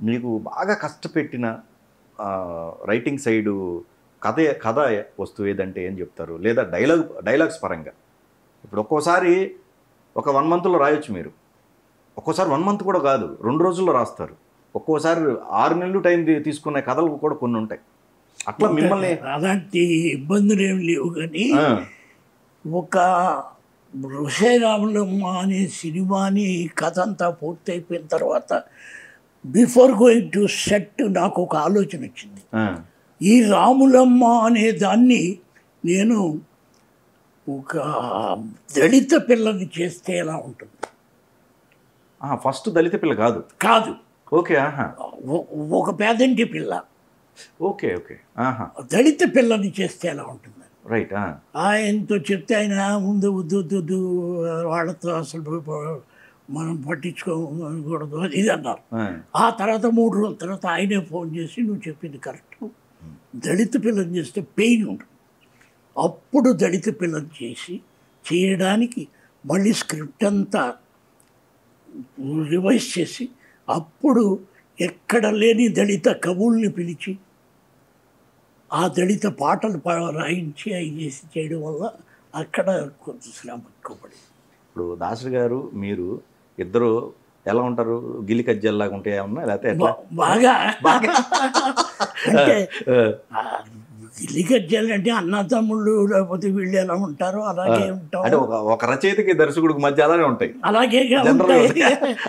మీకు బాగా కష్టపెట్టిన writing side కథ వస్తువు ఏదంటే ఏం చెప్తారు? లేదా డైలాగ్స్ పరంగా ఇప్పుడు ఒక్కోసారి ఒక 1 మంత్లో రాయొచ్చు మీరు, ఒక్కోసారి 1 మంత్ కూడా కాదు 2 రోజుల్లో రాస్తారు, ఒక్కోసారి 6 నెలలు టైం తీసుకునే కథలు కూడా కొన్ని ఉంటాయి. అట్లా మిమ్మల్ని అలాంటి ఇబ్బందులు ఏమి లేవు. కానీ ఒక ఋషిరాములమ్మ అనే సినిమాని కథ అంతా పూర్తయిపోయిన తర్వాత బిఫోర్ గోయింగ్ టు సెట్ నాకు ఒక ఆలోచన వచ్చింది. ఈ రాములమ్మ అనే దాన్ని నేను ఒక దళిత పిల్లని చేస్తే ఎలా ఉంటుంది? ఫస్ట్ దళిత పిల్ల కాదు కాదు ఓకే ఒక పేదంటి పిల్ల. ఓకే ఓకే దళిత పిల్లని చేస్తే ఎలా ఉంటుంది? రైట్. ఆయనతో చెప్తే ఆయన ముందు వద్దు వాళ్ళతో అసలు మనం పట్టించుకోకూడదు ఇది అన్నారు. ఆ తర్వాత 3 రోజుల తర్వాత ఆయనే ఫోన్ చేసి నువ్వు చెప్పింది కరెక్ట్, దళిత పిల్లని చేస్తే పెయిన్ ఉంటుంది. అప్పుడు దళిత పిల్లని చేయడానికి మళ్ళీ స్క్రిప్ట్ అంతా రివైజ్ చేసి అప్పుడు ఎక్కడ లేని దళిత కవుల్ని పిలిచి ఆ దళిత పాటలు రాయించి అవి చేసి చేయడం వల్ల అక్కడ కొంత శ్రమ ఎక్కువపడింది. ఇప్పుడు దాసరి గారు మీరు ఇద్దరు ఎలా ఉంటారు? గిల్లి కజ్జల్లాగా ఉంటాయి ఏమన్నా, లేకపోతే బాగా అంటే గిల్లి కజ్జాలు అంటే అన్నదమ్ముళ్ళు లేకపోతే వీళ్ళు ఎలా ఉంటారో అలాగే ఉంటాం. అంటే ఒక రచయితకి దర్శకుడికి మధ్య అలానే ఉంటాయి, అలాగే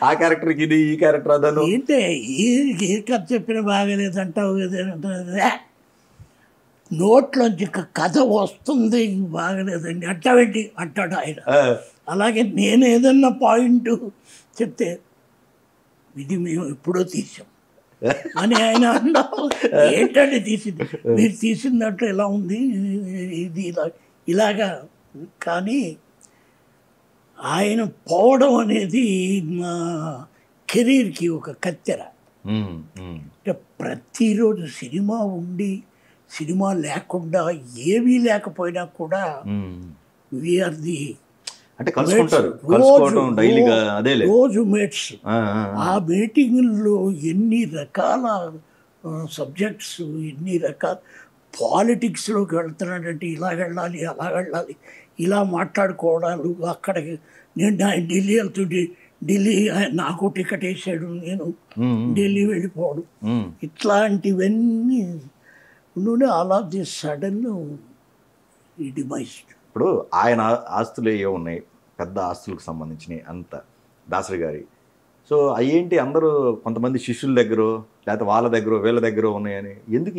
ఆ క్యారెక్టర్కి ఇది ఈ క్యారెక్టర్ అదను. ఏంటే ఈ కథ చెప్పిన బాగాలేదంటావు నోట్లోంచి కథ వస్తుంది బాగలేదండి అంటావేంటి అంటాడు ఆయన. అలాగే నేను ఏదన్నా పాయింట్ చెప్తే ఇది మేము ఎప్పుడో తీసాం అని ఆయన అన్నావు. ఏంటంటే తీసింది మీరు తీసిన దాంట్లో ఎలా ఉంది ఇది ఇలాగా. కానీ ఆయన పోవడం అనేది నా కెరీర్కి ఒక కత్తెర. అంటే ప్రతిరోజు సినిమా ఉండి సినిమా లేకుండా ఏమీ లేకపోయినా కూడా వీఆర్ ది అంటే రోజు మేట్స్. ఆ మీటింగుల్లో ఎన్ని రకాల సబ్జెక్ట్స్, ఎన్ని రకాల పాలిటిక్స్లోకి వెళ్తున్నాడంటే ఇలా వెళ్ళాలి అలా వెళ్ళాలి ఇలా మాట్లాడుకోవడాలు. అక్కడికి నేను ఢిల్లీ వెళ్తుంటే ఢిల్లీ నాకు టికెట్ వేసాడు, నేను ఢిల్లీ వెళ్ళిపోవడం, ఇట్లాంటివన్నీ ఆల్ ఆఫ్ ది సడన్ డిమైజ్డ్. ఇప్పుడు ఆయన ఆస్తులు ఏవో ఉన్నాయి, పెద్ద ఆస్తులకు సంబంధించినవి అంత దాసరి గారి. సో అయ్యేంటి అందరూ కొంతమంది శిష్యుల దగ్గర లేకపోతే వాళ్ళ దగ్గర వీళ్ళ దగ్గర ఉన్నాయని ఎందుకు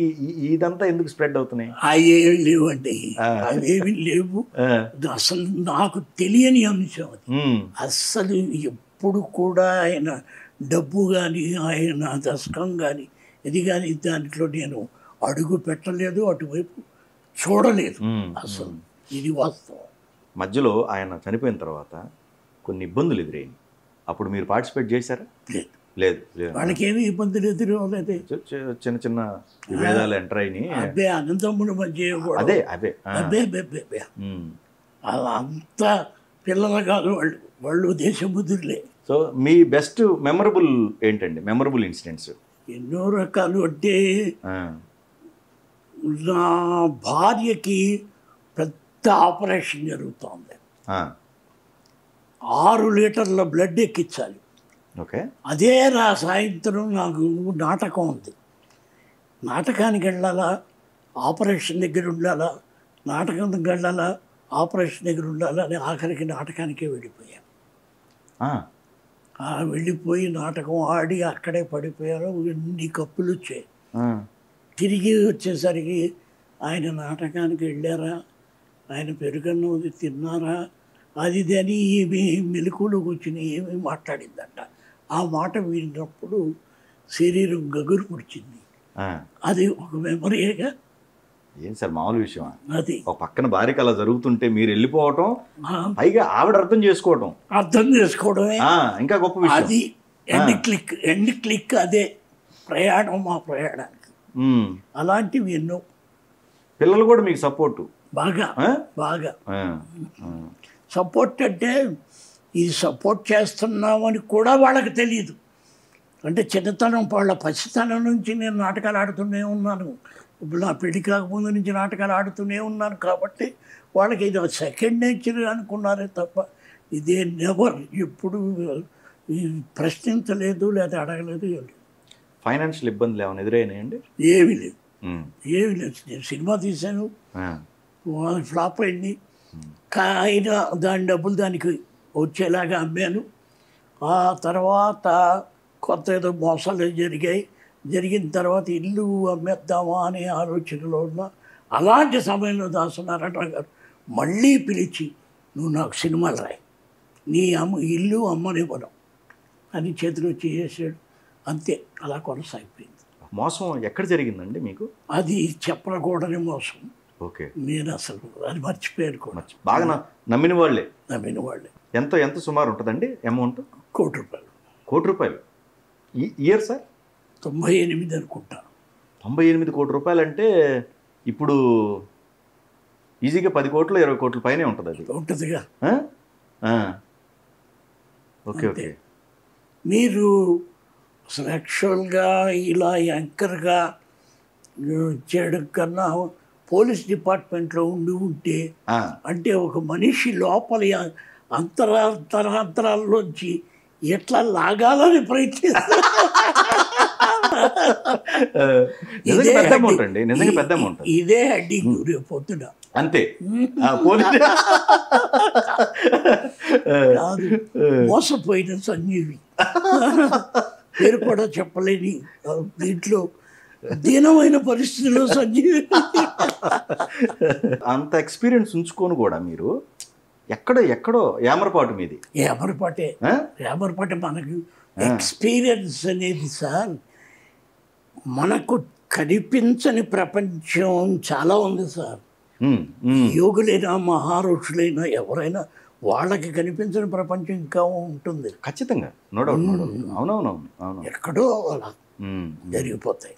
ఇదంతా ఎందుకు స్ప్రెడ్ అవుతున్నాయి? అవేమి లేవండి, అవేమి లేవు. అసలు నాకు తెలియని అంశం అది. అస్సలు ఎప్పుడు కూడా ఆయన డబ్బు కానీ ఆయన దశకం కానీ ఇది కానీ దాంట్లో నేను అడుగు పెట్టలేదు, అటువైపు చూడలేదు అసలు. ఇది వాస్తవం. మధ్యలో ఆయన చనిపోయిన తర్వాత కొన్ని ఇబ్బందులు ఎదురైనాయి, అప్పుడు మీరు పార్టిసిపేట్ చేశారా? లేదు లేదు వాళ్ళకి ఏమి ఇబ్బందులు ఎదురవలేదు. చిన్న చిన్న విభేదాలు ఎంటర్ అయినాయి. అబ్బే అనంతమ్ముల మధ్య అదే అదే అబ్బే అబ్బే అలా అంతా పిల్లలు కాదు, వాళ్ళు దేశబుద్ధులే. సో మీ బెస్ట్ మెమరబుల్ ఏంటండి? మెమరబుల్ ఇన్సిడెంట్స్ ఎన్నో రకాలు. అంటే నా భార్యకి పెద్ద ఆపరేషన్ జరుగుతోంది, 6 లీటర్ల బ్లడ్ ఎక్కించాలి. ఓకే. అదే సాయంత్రం నాకు నాటకం ఉంది, నాటకానికి వెళ్ళాలా, ఆపరేషన్ దగ్గర ఉండాలా, నాటకం వెళ్ళాలా, ఆపరేషన్ దగ్గర ఉండాలా అని ఆఖరికి నాటకానికే వెళ్ళిపోయాను. వెళ్ళిపోయి నాటకం ఆడి అక్కడే పడిపోయారు. ఎన్ని కప్పులు వచ్చాయి. తిరిగి వచ్చేసరికి ఆయన నాటకానికి వెళ్ళారా, ఆయన పెరుగన్నది తిన్నారా, అది అని ఏమి మెలకువలో కూర్చుని ఏమి మాట్లాడిందంట. ఆ మాట విన్నప్పుడు శరీరం గగురు పుడిచింది. అది ఒక మెమరీగా. ఏం సార్ మామూలు విషయం అది. ఒక పక్కన భార్యకి అలా జరుగుతుంటే మీరు వెళ్ళిపోవటం, పైగా ఆవిడ అర్థం చేసుకోవడమే ఇంకా గొప్ప విషయం. అది ఎండ్ క్లిక్ అదే ప్రయాణం, మా ప్రయాణానికి. అలాంటివి ఎన్నో. పిల్లలు కూడా మీకు సపోర్టు బాగా బాగా సపోర్ట్. అంటే ఇది సపోర్ట్ చేస్తున్నామని కూడా వాళ్ళకి తెలియదు. అంటే చిన్నతనం వాళ్ళ పసితనం నుంచి నేను నాటకాలు ఆడుతూనే ఉన్నాను. ఇప్పుడు నా పెళ్లి కాకముందు నుంచి నాటకాలు ఆడుతూనే ఉన్నాను కాబట్టి వాళ్ళకి ఇది సెకండ్ నేచర్ అనుకున్నారే తప్ప ఇదే నెవర్ ఎప్పుడు ప్రశ్నించలేదు లేదా అడగలేదు. ఏం లేదు, ఫైనాన్షియల్ ఇబ్బందులు ఏమైనా ఎదురైనాయండి? ఏమీ లేదు, ఏమీ లేదు. నేను సినిమా తీశాను, ఫ్లాప్ అయింది. అయినా దాని డబ్బులు దానికి వచ్చేలాగా అమ్మాను. ఆ తర్వాత కొత్త ఏదో మోసాలు జరిగాయి. జరిగిన తర్వాత ఇల్లు అమ్మేద్దామా అనే ఆలోచనలో ఉన్న అలాంటి సమయంలో దాసనారాయణ గారు మళ్ళీ పిలిచి నువ్వు నాకు సినిమాలు రాయి, నీ ఇల్లు అమ్మనివ్వడం అని చేతిలో చేసాడు. అంతే, అలా కొనసాగిపోయింది. మోసం ఎక్కడ జరిగిందండి మీకు? అది చెప్పకూడని మోసం. ఓకే, నేను అసలు అది మర్చిపోయాను కూడా. బాగా నమ్మిన వాళ్ళే. నమ్మిన వాళ్ళే. ఎంత సుమారు ఉంటుందండి అమౌంట్? ₹1,00,00,000. ₹1,00,00,000 year sir? 98 అనుకుంటా. 98 కోట్ల రూపాయలు అంటే ఇప్పుడు ఈజీగా 10 కోట్లు 20 కోట్ల పైనే ఉంటుంది అది. ఉంటుందిగా. Okay okay. మీరు అసలు యాక్చువల్గా ఇలా యాంకర్గా చేయడం కన్నా పోలీస్ డిపార్ట్మెంట్లో ఉంటే అంటే ఒక మనిషి లోపల అంతరాంతరాల్లోంచి ఎట్లా లాగాలని ప్రయత్నిస్తారు. ఇదే హెడ్డింగ్ రేపు పొద్దున. అంతే, కాదు మోసపోయిన సంజీవి పేరు కూడా చెప్పలేని దీంట్లో దీనమైన పరిస్థితుల్లో సంజీవి. అంత ఎక్స్పీరియన్స్ ఉంచుకొని కూడా మీరు ఎక్కడో ఏమరపాటు మీది. ఏమరపాటే మనకు ఎక్స్పీరియన్స్ అనేది సార్. మనకు కనిపించని ప్రపంచం చాలా ఉంది సార్. యోగులైనా మహారుషులైనా ఎవరైనా వాళ్ళకి కనిపించని ప్రపంచం ఇంకా ఉంటుంది. ఖచ్చితంగా, నో డౌట్. అవునవునవును, ఎక్కడో అలా జరిగిపోతాయి.